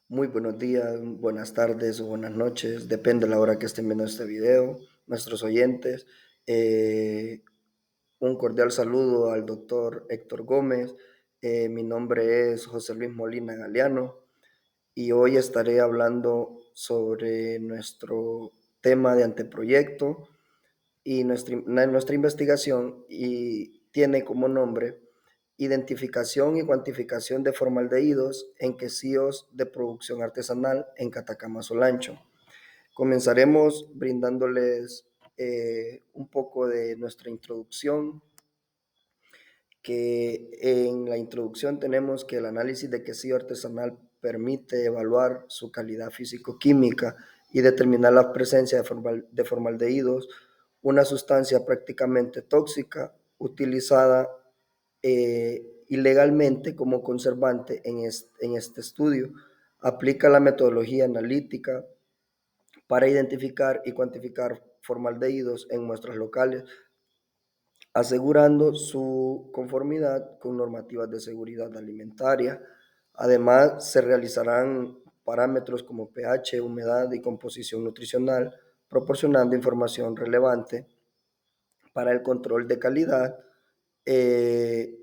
Muy buenos días, buenas tardes o buenas noches, depende de la hora que estén viendo este video, nuestros oyentes. Eh, un cordial saludo al doctor Héctor Gómez. Mi nombre es José Luis Molina Galeano y hoy estaré hablando sobre nuestro tema de anteproyecto y nuestra investigación y tiene como nombre identificación y cuantificación de formaldehídos en quesillos de producción artesanal en Catacama Solancho. Comenzaremos brindándoles un poco de nuestra introducción, que en la introducción tenemos que el análisis de quesillo artesanal permite evaluar su calidad físico-química y determinar la presencia de formaldehídos, una sustancia prácticamente tóxica utilizada ilegalmente como conservante en este estudio. Aplica la metodología analítica para identificar y cuantificar formaldehídos en muestras locales, asegurando su conformidad con normativas de seguridad alimentaria. Además, se realizarán parámetros como pH, humedad y composición nutricional, proporcionando información relevante para el control de calidad y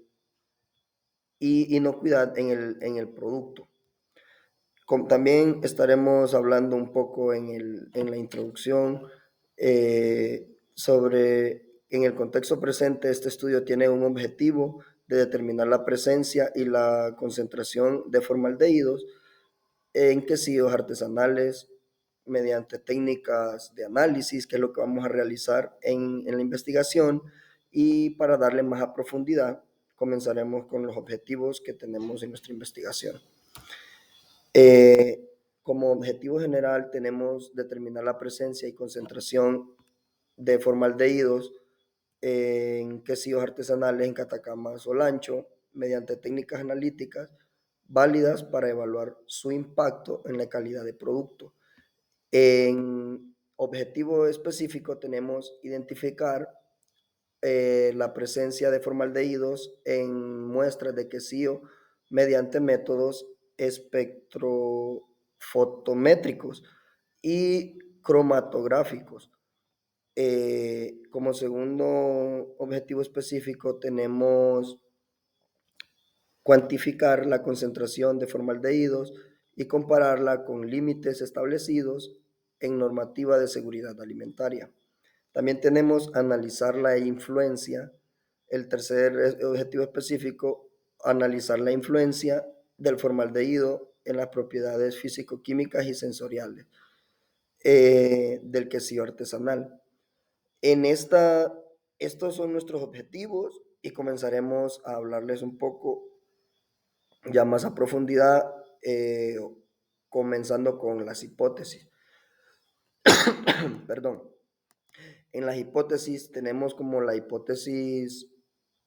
inocuidad en el producto. También estaremos hablando un poco en la introducción sobre, en el contexto presente, este estudio tiene un objetivo de determinar la presencia y la concentración de formaldehídos en quesillos artesanales mediante técnicas de análisis, que es lo que vamos a realizar en la investigación. Y para darle más a profundidad, comenzaremos con los objetivos que tenemos en nuestra investigación. Eh, Como objetivo general tenemos determinar la presencia y concentración de formaldehídos en quesillos artesanales en Catacama Solancho mediante técnicas analíticas válidas para evaluar su impacto en la calidad de producto. En objetivo específico tenemos identificar la presencia de formaldehídos en muestras de quesillo mediante métodos espectrofotométricos y cromatográficos. Como segundo objetivo específico tenemos cuantificar la concentración de formaldehídos y compararla con límites establecidos en normativa de seguridad alimentaria. También tenemos analizar la influencia. El tercer objetivo específico, analizar la influencia del formaldehído en las propiedades físico-químicas y sensoriales del quesillo artesanal. Estos son nuestros objetivos y comenzaremos a hablarles un poco ya más a profundidad, comenzando con las hipótesis. Perdón. En las hipótesis tenemos como la hipótesis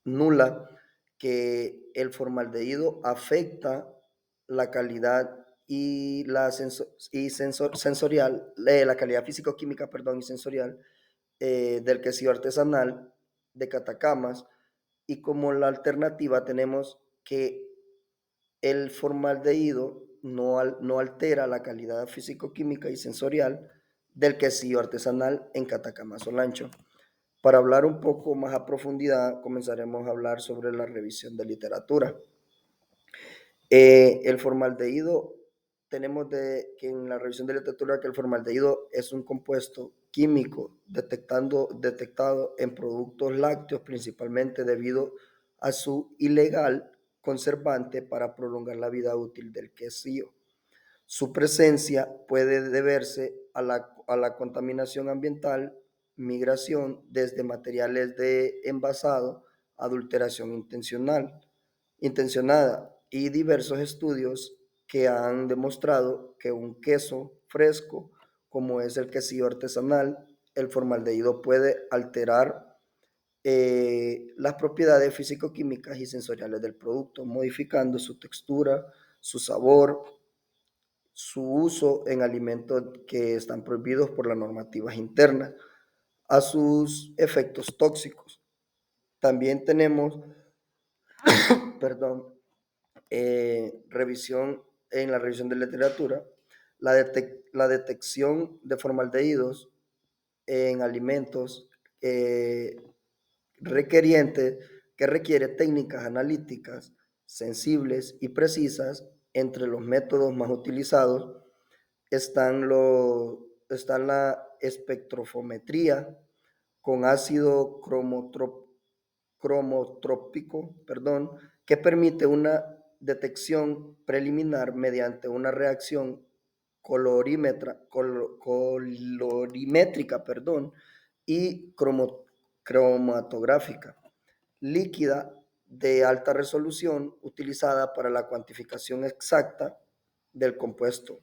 nula, que el formaldehído afecta la calidad y la sensorial, la calidad físico-química, perdón, y sensorial del quesillo artesanal de Catacamas. Y como la alternativa tenemos que el formaldehído no altera la calidad físico-química y sensorial del quesillo artesanal en Catacama Solancho. Para hablar un poco más a profundidad, comenzaremos a hablar sobre la revisión de literatura. El formaldehído, tenemos que en la revisión de literatura que el formaldehído es un compuesto químico detectado en productos lácteos, principalmente debido a su ilegal conservante para prolongar la vida útil del quesillo. Su presencia puede deberse a la contaminación ambiental, migración desde materiales de envasado, adulteración intencionada y diversos estudios que han demostrado que un queso fresco, como es el quesillo artesanal, el formaldehído puede alterar las propiedades físico-químicas y sensoriales del producto, modificando su textura, su sabor, su uso en alimentos que están prohibidos por las normativas internas, a sus efectos tóxicos. También tenemos, perdón, revisión en la revisión de literatura, la detección de formaldehídos en alimentos requerientes que requiere técnicas analíticas sensibles y precisas. Entre los métodos más utilizados están la espectrofometría con ácido cromotrópico, que permite una detección preliminar mediante una reacción colorimétrica, y cromatográfica líquida de alta resolución utilizada para la cuantificación exacta del compuesto.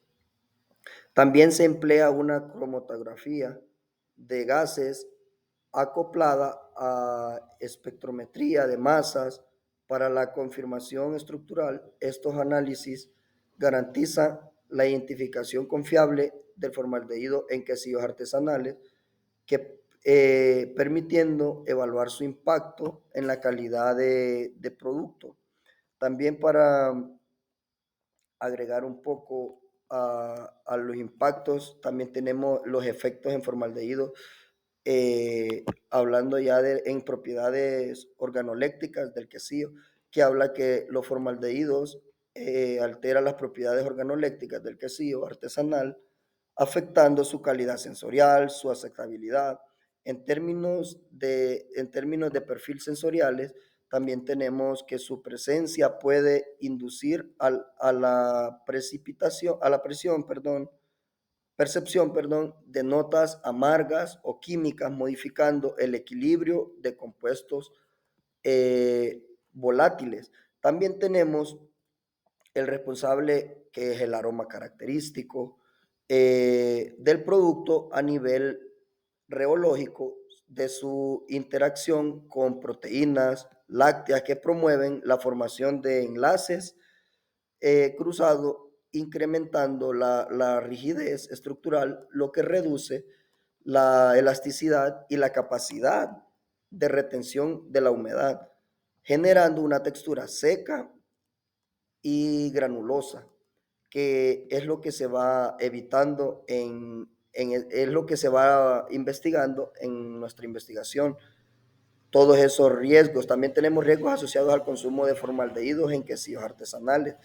También se emplea una cromatografía de gases acoplada a espectrometría de masas para la confirmación estructural. Estos análisis garantizan la identificación confiable del formaldehído en quesillos artesanales, permitiendo evaluar su impacto en la calidad de producto. También para agregar un poco a los impactos, también tenemos los efectos en formaldehído, hablando ya en propiedades organolépticas del quesillo, que habla que los formaldehídos alteran las propiedades organolépticas del quesillo artesanal, afectando su calidad sensorial, su aceptabilidad. En términos de perfil sensoriales, también tenemos que su presencia puede inducir a la percepción de notas amargas o químicas, modificando el equilibrio de compuestos volátiles. También tenemos el responsable, que es el aroma característico del producto a nivel reológico, de su interacción con proteínas lácteas que promueven la formación de enlaces cruzados, incrementando la rigidez estructural, lo que reduce la elasticidad y la capacidad de retención de la humedad, generando una textura seca y granulosa, que es lo que se va evitando es lo que se va investigando en nuestra investigación. Todos esos riesgos. También tenemos riesgos asociados al consumo de formaldehídos en quesillos artesanales.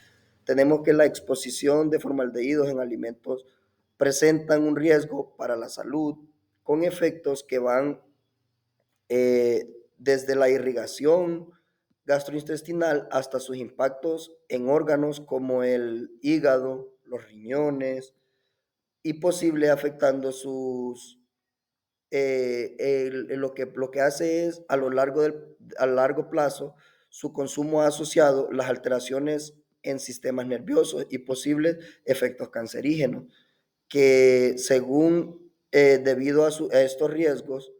Tenemos que la exposición de formaldehídos en alimentos presentan un riesgo para la salud, con efectos que van desde la irrigación gastrointestinal hasta sus impactos en órganos como el hígado, los riñones, y posible afectando lo que hace es a largo plazo su consumo ha asociado las alteraciones en sistemas nerviosos y posibles efectos cancerígenos, que según debido a estos riesgos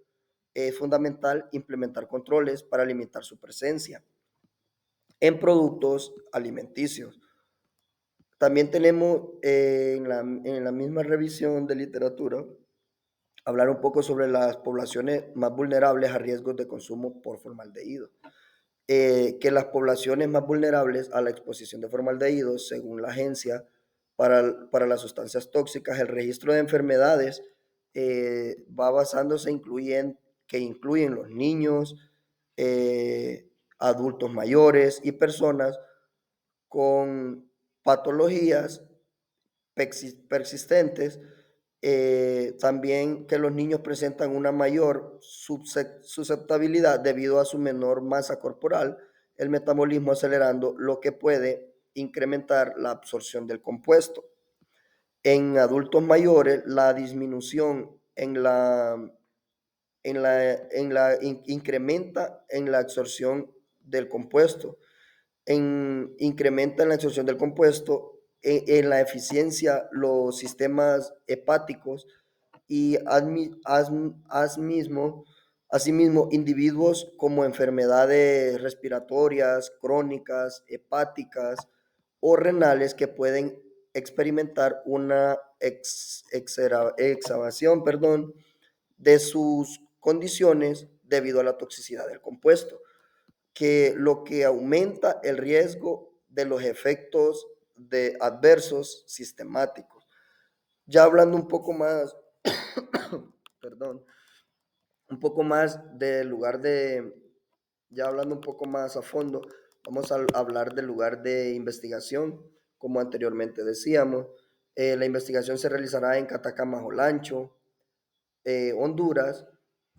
es fundamental implementar controles para limitar su presencia en productos alimenticios. También tenemos en la misma revisión de literatura hablar un poco sobre las poblaciones más vulnerables a riesgos de consumo por formaldehído. Que las poblaciones más vulnerables a la exposición de formaldehído, según la Agencia para las Sustancias Tóxicas, el registro de enfermedades va basándose que incluyen los niños, adultos mayores y personas con patologías persistentes. También que los niños presentan una mayor susceptibilidad debido a su menor masa corporal, el metabolismo acelerando, lo que puede incrementar la absorción del compuesto. En adultos mayores, la disminución incrementa en la absorción del compuesto, incrementa en la absorción del compuesto, en la eficiencia, los sistemas hepáticos y asimismo individuos como enfermedades respiratorias, crónicas, hepáticas o renales que pueden experimentar una exacerbación, de sus condiciones debido a la toxicidad del compuesto, que lo que aumenta el riesgo de los efectos de adversos sistemáticos. Ya hablando un poco más, perdón, un poco más del lugar de, ya hablando un poco más a fondo, vamos a hablar del lugar de investigación, como anteriormente decíamos. La investigación se realizará en Catacama, Olancho, Honduras,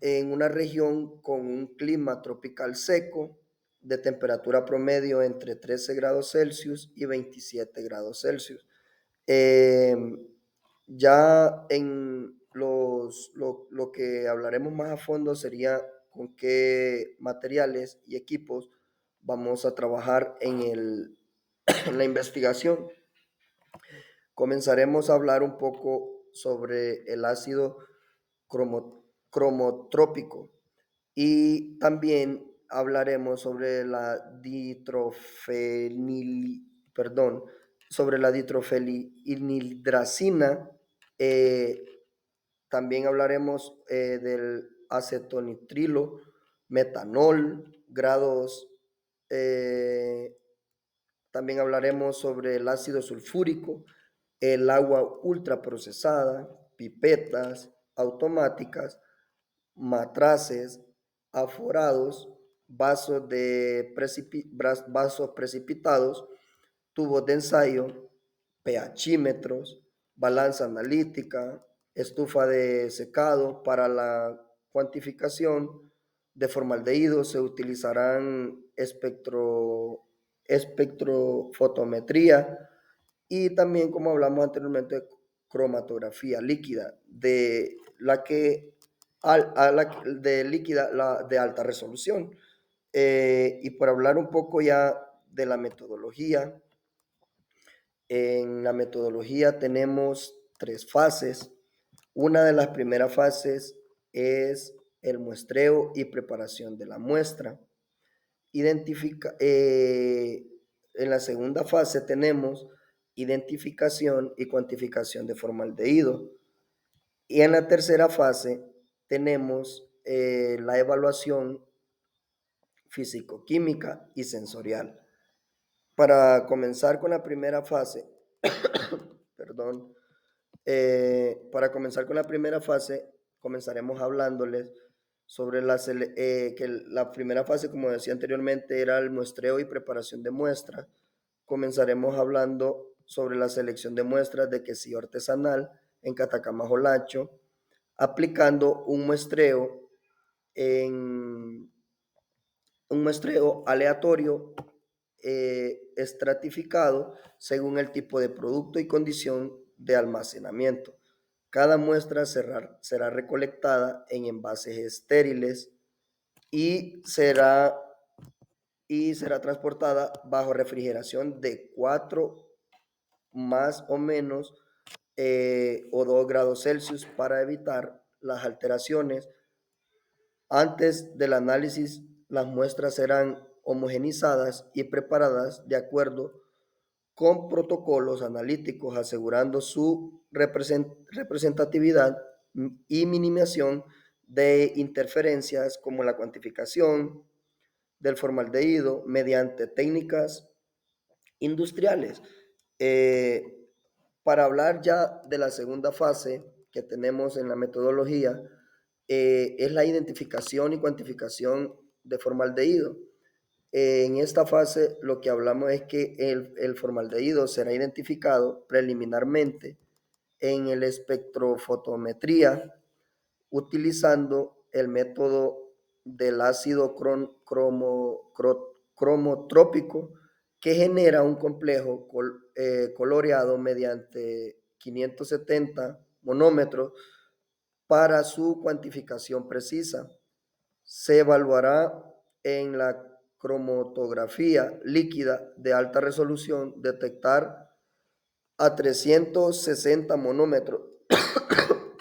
en una región con un clima tropical seco, de temperatura promedio entre 13 grados Celsius y 27 grados Celsius. Eh, ya en lo que hablaremos más a fondo sería con qué materiales y equipos vamos a trabajar en la investigación. Comenzaremos a hablar un poco sobre el ácido cromotrópico y también hablaremos sobre la perdón, sobre la ditrofenidracina. eh, También hablaremos del acetonitrilo, metanol, grados. eh, También hablaremos sobre el ácido sulfúrico, el agua ultraprocesada, pipetas automáticas, matraces, aforados, vasos precipitados, tubos de ensayo, pHímetros, balanza analítica, estufa de secado. Para la cuantificación de formaldehído se utilizarán espectrofotometría y también, como hablamos anteriormente, cromatografía líquida, de la que de líquida de alta resolución. Y por hablar un poco ya de la metodología, en la metodología tenemos tres fases. Una de las primeras fases es el muestreo y preparación de la muestra. En la segunda fase tenemos identificación y cuantificación de formaldehído. Y en la tercera fase tenemos la evaluación físico-química y sensorial. Para comenzar con la primera fase, perdón, para comenzar con la primera fase, comenzaremos hablándoles sobre que la primera fase, como decía anteriormente, era el muestreo y preparación de muestras. Comenzaremos hablando sobre la selección de muestras de quesillo artesanal en Catacama, Olancho, aplicando en un muestreo aleatorio estratificado según el tipo de producto y condición de almacenamiento. Cada muestra será recolectada en envases estériles y será transportada bajo refrigeración de 4 más o menos o 2 grados Celsius para evitar las alteraciones. Antes del análisis, las muestras serán homogenizadas y preparadas de acuerdo con protocolos analíticos, asegurando su representatividad y minimización de interferencias como la cuantificación del formaldehído mediante técnicas industriales. Eh, para hablar ya de la segunda fase que tenemos en la metodología, es la identificación y cuantificación de formaldehído. En esta fase lo que hablamos es que el formaldehído será identificado preliminarmente en el espectrofotometría utilizando el método del ácido cromotrópico, que genera un complejo coloreado mediante 570 monómetros para su cuantificación precisa. Se evaluará en la cromatografía líquida de alta resolución detectar a 360 monómetros,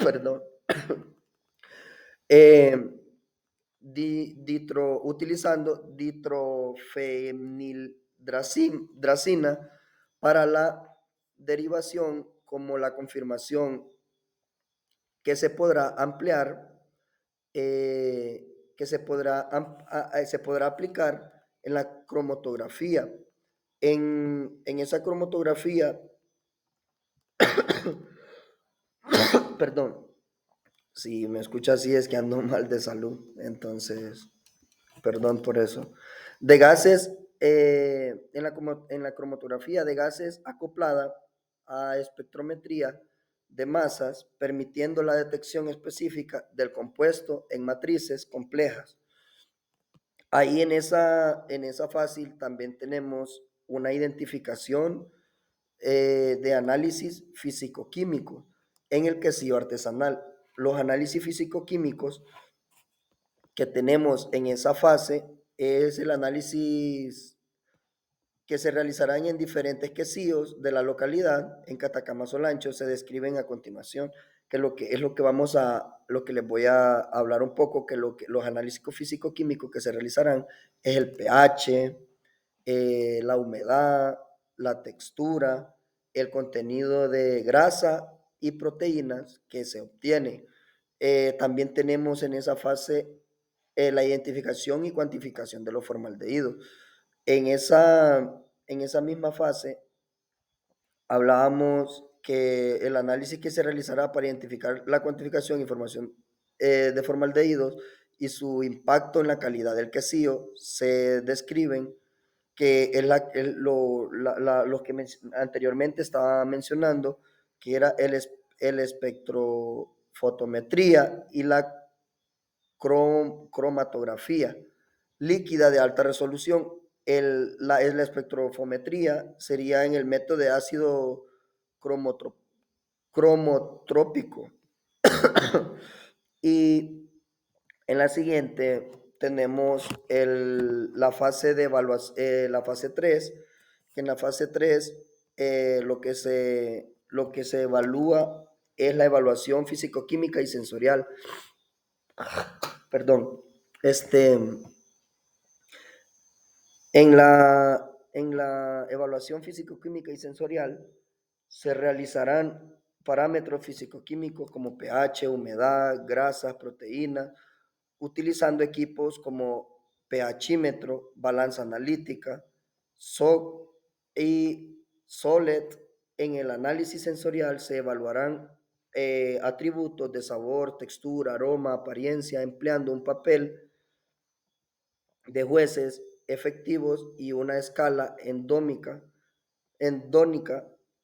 perdón, utilizando ditrofenildracina para la derivación, como la confirmación que se podrá ampliar, se podrá aplicar en la cromatografía. En esa cromatografía, perdón, si me escucha así es que ando mal de salud, entonces, perdón por eso. De gases, en la cromatografía de gases acoplada a espectrometría de masas, permitiendo la detección específica del compuesto en matrices complejas. Ahí en esa fácil también tenemos una identificación de análisis físico-químico en el quesillo artesanal. Los análisis físico-químicos que tenemos en esa fase es el análisis que se realizarán en diferentes quesillos de la localidad. En Catacama Solancho se describen a continuación, que es lo que lo que les voy a hablar un poco, que los análisis físico-químicos que se realizarán es el pH, la humedad, la textura, el contenido de grasa y proteínas que se obtiene. También tenemos en esa fase la identificación y cuantificación de los formaldehídos. En esa misma fase hablábamos que el análisis que se realizará para identificar la cuantificación e información de formaldehídos y su impacto en la calidad del quesillo se describen que es los que anteriormente estaba mencionando, que era el espectrofotometría y la cromatografía líquida de alta resolución. La espectrofometría sería en el método de ácido cromotrópico. Y en la siguiente tenemos la fase 3, que en la fase 3 lo que se evalúa es la evaluación físico-química y sensorial. Perdón. En la evaluación físico-química y sensorial se realizarán parámetros físico-químicos como pH, humedad, grasas, proteínas, utilizando equipos como pHímetro, balanza analítica, SOC y SOLED. En el análisis sensorial se evaluarán atributos de sabor, textura, aroma, apariencia, empleando un papel de jueces efectivos y una escala endónica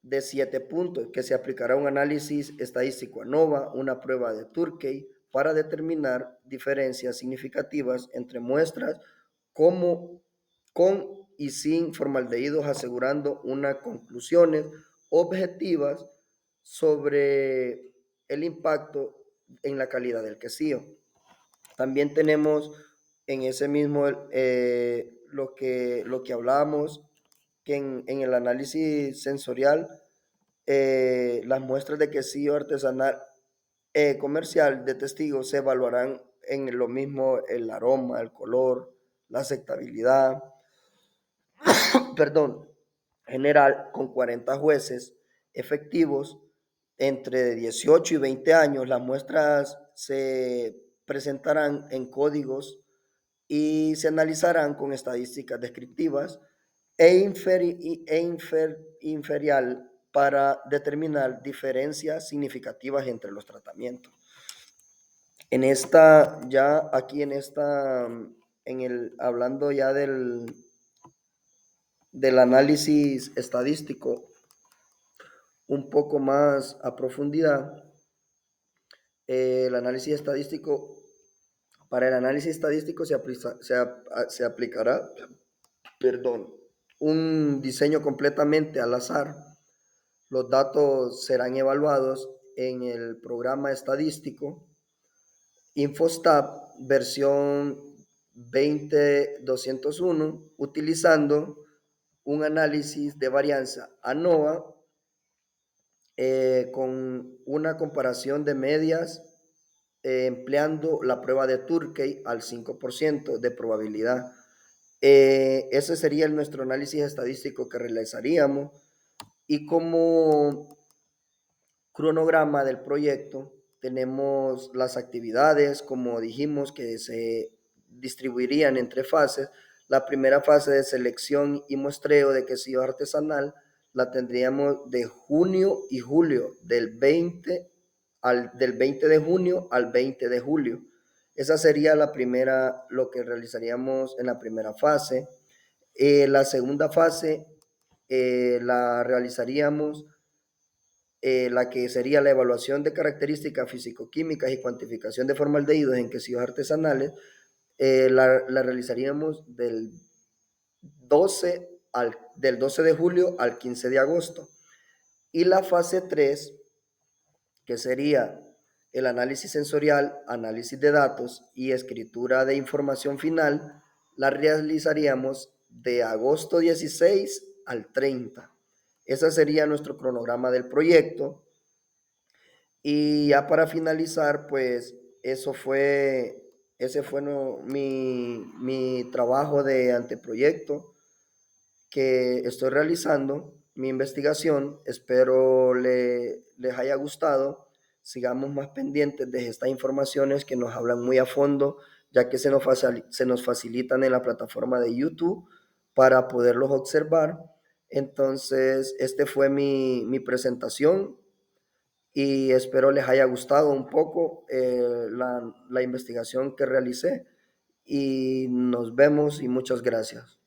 de 7 puntos, que se aplicará un análisis estadístico ANOVA, una prueba de Turkey, para determinar diferencias significativas entre muestras como con y sin formaldehídos, asegurando unas conclusiones objetivas sobre el impacto en la calidad del quesillo. También tenemos en ese mismo lo que hablábamos, que en el análisis sensorial, las muestras de quesillo artesanal comercial de testigos se evaluarán en lo mismo el aroma, el color, la aceptabilidad, perdón, general con 40 jueces efectivos entre 18 y 20 años. Las muestras se presentarán en códigos y se analizarán con estadísticas descriptivas inferial para determinar diferencias significativas entre los tratamientos. En esta, ya aquí en esta, hablando ya del análisis estadístico un poco más a profundidad, el análisis estadístico, para el análisis estadístico se aplicará, perdón, un diseño completamente al azar. Los datos serán evaluados en el programa estadístico Infostab versión 20201, utilizando un análisis de varianza ANOVA con una comparación de medias empleando la prueba de Turkey al 5% de probabilidad. Ese sería nuestro análisis estadístico que realizaríamos. Y como cronograma del proyecto tenemos las actividades, como dijimos, que se distribuirían entre fases. La primera fase de selección y muestreo de quesillo artesanal la tendríamos de junio y julio, del 20 de junio al 20 de julio. Esa sería la primera, lo que realizaríamos en la primera fase. La segunda fase la realizaríamos, la que sería la evaluación de características físico-químicas y cuantificación de formaldehídos en quesillos artesanales, la realizaríamos 12 de julio al 15 de agosto. Y la fase 3, que sería el análisis sensorial, análisis de datos y escritura de información final, la realizaríamos de agosto 16 al 30. Ese sería nuestro cronograma del proyecto. Y ya para finalizar, pues ese fue mi trabajo de anteproyecto que estoy realizando, mi investigación. Espero les haya gustado. Sigamos más pendientes de estas informaciones que nos hablan muy a fondo, ya que se nos facilitan en la plataforma de YouTube para poderlos observar. Entonces, este fue mi presentación y espero les haya gustado un poco la investigación que realicé y nos vemos y muchas gracias.